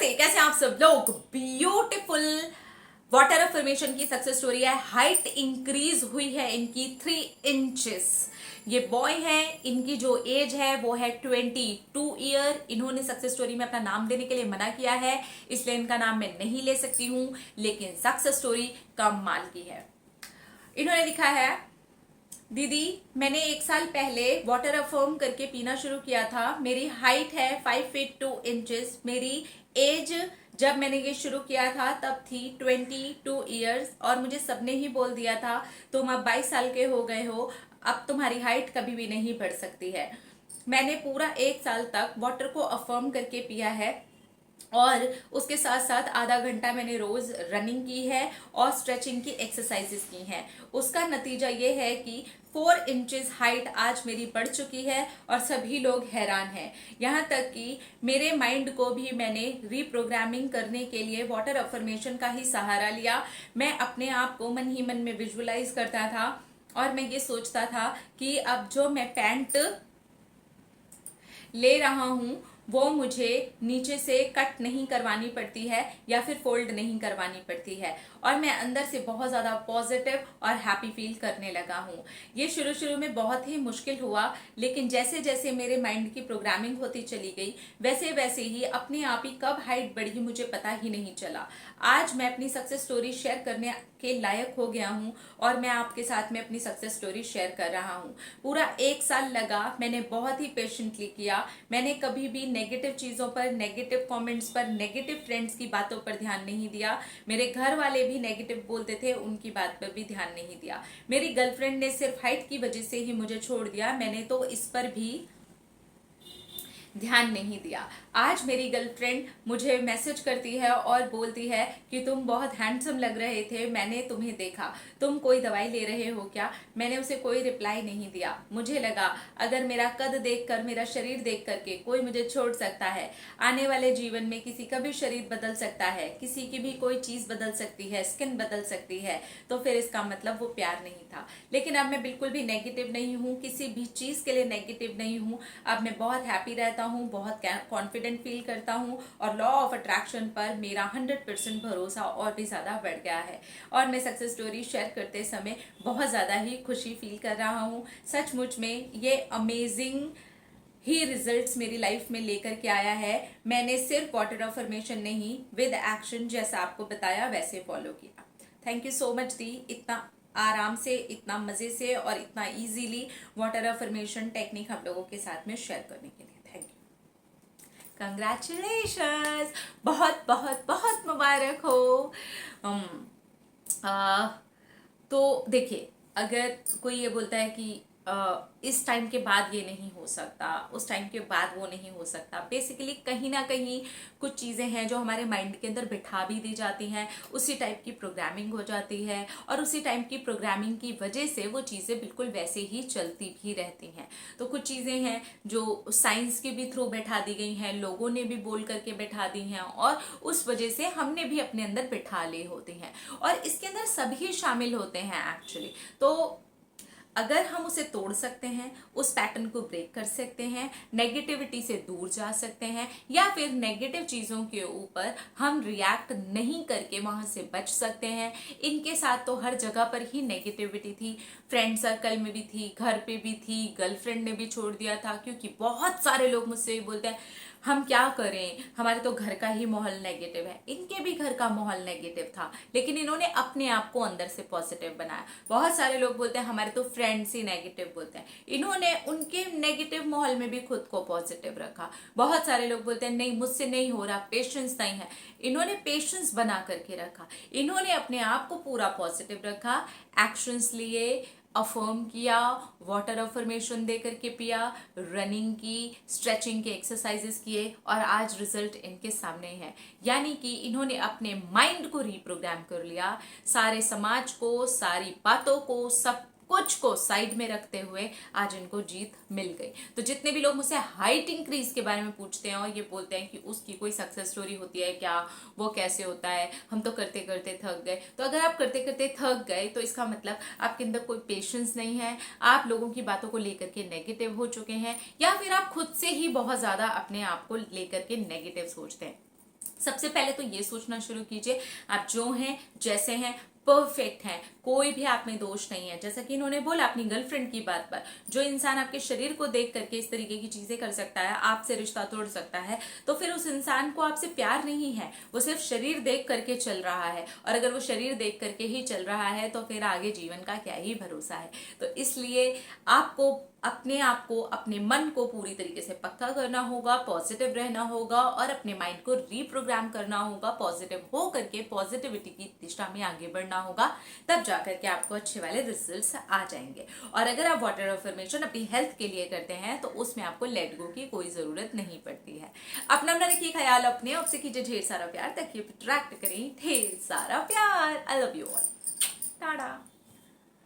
नमस्ते, कैसे हैं आप सब लोग। ब्यूटीफुल वाटर अफर्मेशन की सक्सेस स्टोरी है। हाइट इंक्रीज हुई है इनकी 3 इंचेस। ये बॉय हैं, इनकी जो एज है वो है 22 ईयर। इन्होंने सक्सेस स्टोरी में अपना नाम देने के लिए मना किया है, इसलिए इनका नाम मैं नहीं ले सकती हूं, लेकिन सक्सेस स्टोरी कमाल की है। इन्होंने लिखा है, दीदी मैंने 1 साल पहले वाटर अफर्म करके पीना शुरू किया था। मेरी हाइट है 5 फीट 2 इंचेस। मेरी एज जब मैंने ये शुरू किया था तब थी 22 ईयर्स, और मुझे सबने ही बोल दिया था तुम अब 22 साल के हो गए हो, अब तुम्हारी हाइट कभी भी नहीं बढ़ सकती है। मैंने पूरा 1 साल तक वाटर को अफर्म करके पिया है, और उसके साथ साथ आधा घंटा मैंने रोज रनिंग की है और स्ट्रेचिंग की एक्सरसाइजेस की हैं। उसका नतीजा ये है कि 4 इंचेस हाइट आज मेरी बढ़ चुकी है, और सभी लोग हैरान हैं। यहाँ तक कि मेरे माइंड को भी मैंने रीप्रोग्रामिंग करने के लिए वाटर अफर्मेशन का ही सहारा लिया। मैं अपने आप को मन ही मन में विजुअलाइज करता था, और मैं ये सोचता था कि अब जो मैं पैंट ले रहा हूं वो मुझे नीचे से कट नहीं करवानी पड़ती है या फिर फोल्ड नहीं करवानी पड़ती है, और मैं अंदर से बहुत ज़्यादा पॉजिटिव और हैप्पी फील करने लगा हूँ। ये शुरू शुरू में बहुत ही मुश्किल हुआ, लेकिन जैसे जैसे मेरे माइंड की प्रोग्रामिंग होती चली गई वैसे वैसे ही अपने आप ही कब हाइट बढ़ी मुझे पता ही नहीं चला। आज मैं अपनी सक्सेस स्टोरी शेयर करने के लायक हो गया हूँ, और मैं आपके साथ में अपनी सक्सेस स्टोरी शेयर कर रहा हूँ। पूरा 1 साल लगा, मैंने बहुत ही पेशेंटली किया। मैंने कभी भी नेगेटिव चीज़ों पर, नेगेटिव कमेंट्स पर, नेगेटिव फ्रेंड्स की बातों पर ध्यान नहीं दिया। मेरे घर वाले भी नेगेटिव बोलते थे, उनकी बात पर भी ध्यान नहीं दिया। मेरी गर्लफ्रेंड ने सिर्फ हाइट की वजह से ही मुझे छोड़ दिया, मैंने तो इस पर भी ध्यान नहीं दिया। आज मेरी गर्लफ्रेंड मुझे मैसेज करती है और बोलती है कि तुम बहुत हैंडसम लग रहे थे, मैंने तुम्हें देखा, तुम कोई दवाई ले रहे हो क्या। मैंने उसे कोई रिप्लाई नहीं दिया। मुझे लगा अगर मेरा कद देखकर, मेरा शरीर देख करके कोई मुझे छोड़ सकता है, आने वाले जीवन में किसी का भी शरीर बदल सकता है, किसी की भी कोई चीज बदल सकती है, स्किन बदल सकती है, तो फिर इसका मतलब वो प्यार नहीं था। लेकिन अब मैं बिल्कुल भी नेगेटिव नहीं हूँ, किसी भी चीज के लिए नेगेटिव नहीं हूँ। अब मैं बहुत हैप्पी रहता हूँ, बहुत कॉन्फिडेंट फील करता हूँ, और लॉ ऑफ अट्रैक्शन पर मेरा 100% भरोसा और भी ज्यादा बढ़ गया है। और मैं सक्सेस स्टोरी शेयर करते समय बहुत ज्यादा ही खुशी फील कर रहा हूँ। सचमुच में ये अमेजिंग ही रिजल्ट्स मेरी लाइफ में लेकर के आया है। मैंने सिर्फ वाटर अफर्मेशन नहीं, विद एक्शन जैसा आपको बताया वैसे फॉलो किया। थैंक यू सो मच दी, इतना आराम से, इतना मजे से और इतना इजीली वाटर अफर्मेशन टेक्निक हम लोगों के साथ में शेयर करने के लिए। थैंक यू, कंग्रेचुलेशंस, बहुत बहुत बहुत मुबारक हो। आ, तो देखिए, अगर कोई ये बोलता है कि इस टाइम के बाद ये नहीं हो सकता, उस टाइम के बाद वो नहीं हो सकता, बेसिकली कहीं ना कहीं कुछ चीज़ें हैं जो हमारे माइंड के अंदर बिठा भी दी जाती हैं, उसी टाइप की प्रोग्रामिंग हो जाती है, और उसी टाइप की प्रोग्रामिंग की वजह से वो चीज़ें बिल्कुल वैसे ही चलती भी रहती हैं। तो कुछ चीज़ें हैं जो साइंस के भी थ्रू बैठा दी गई हैं, लोगों ने भी बोल करके बैठा दी हैं, और उस वजह से हमने भी अपने अंदर बिठा ली होती हैं, और इसके अंदर सभी शामिल होते हैं एक्चुअली। तो अगर हम उसे तोड़ सकते हैं, उस पैटर्न को ब्रेक कर सकते हैं, नेगेटिविटी से दूर जा सकते हैं, या फिर नेगेटिव चीज़ों के ऊपर हम रिएक्ट नहीं करके वहां से बच सकते हैं। इनके साथ तो हर जगह पर ही नेगेटिविटी थी, फ्रेंड सर्कल में भी थी, घर पे भी थी, गर्लफ्रेंड ने भी छोड़ दिया था, क्योंकि बहुत सारे लोग मुझसे भी बोलते हैं हम क्या करें, हमारे तो घर का ही माहौल नेगेटिव है। इनके भी घर का माहौल नेगेटिव था, लेकिन इन्होंने अपने आप को अंदर से पॉजिटिव बनाया। बहुत सारे लोग बोलते हैं हमारे तो फ्रेंड्स ही नेगेटिव बोलते हैं, इन्होंने उनके नेगेटिव माहौल में भी खुद को पॉजिटिव रखा। बहुत सारे लोग बोलते हैं नहीं मुझसे नहीं हो रहा, पेशेंस नहीं है, इन्होंने पेशेंस बना करके रखा, इन्होंने अपने आप को पूरा पॉजिटिव रखा, एक्शंस लिए, अफर्म किया, वाटर अफर्मेशन दे करके पिया, रनिंग की, स्ट्रेचिंग के एक्सरसाइजेस किए, और आज रिजल्ट इनके सामने है। यानी कि इन्होंने अपने माइंड को रीप्रोग्राम कर लिया, सारे समाज को, सारी बातों को, सब कुछ को साइड में रखते हुए आज इनको जीत मिल गई। तो जितने भी लोग मुझसे हाइट इंक्रीज के बारे में पूछते हैं और ये बोलते हैं कि उसकी कोई सक्सेस स्टोरी होती है क्या, वो कैसे होता है, हम तो करते करते थक गए, तो अगर आप करते करते थक गए तो इसका मतलब आपके अंदर कोई पेशेंस नहीं है, आप लोगों की बातों को लेकर के नेगेटिव हो चुके हैं, या फिर आप खुद से ही बहुत ज्यादा अपने आप को लेकर के नेगेटिव सोचते हैं। सबसे पहले तो ये सोचना शुरू कीजिए आप जो हैं जैसे हैं परफेक्ट हैं, कोई भी आप में दोष नहीं है। जैसा कि इन्होंने बोला अपनी गर्लफ्रेंड की बात पर, जो इंसान आपके शरीर को देख करके इस तरीके की चीजें कर सकता है, आपसे रिश्ता तोड़ सकता है, तो फिर उस इंसान को आपसे प्यार नहीं है, वो सिर्फ शरीर देख करके चल रहा है। और अगर वो शरीर देख करके ही चल रहा है तो फिर आगे जीवन का क्या ही भरोसा है। तो इसलिए आपको अपने आप को, अपने मन को पूरी तरीके से पक्का करना होगा, पॉजिटिव रहना होगा और अपने माइंड को रीप्रोग्राम करना होगा, पॉजिटिव हो करके पॉजिटिविटी की दिशा में आगे बढ़ना होगा। तब जाकर के आपको अच्छे वाले रिजल्ट्स आ जाएंगे। और अगर आप वाटर अफर्मेशन अपनी हेल्थ के लिए करते हैं तो उसमें आपको लेट गो की कोई जरूरत नहीं पड़ती है। अपना रखिए ख्याल, अपने आपसे कीजिए ढेर सारा प्यार, ताकि अट्रैक्ट करें ढेर सारा प्यार। I love you all. Tata.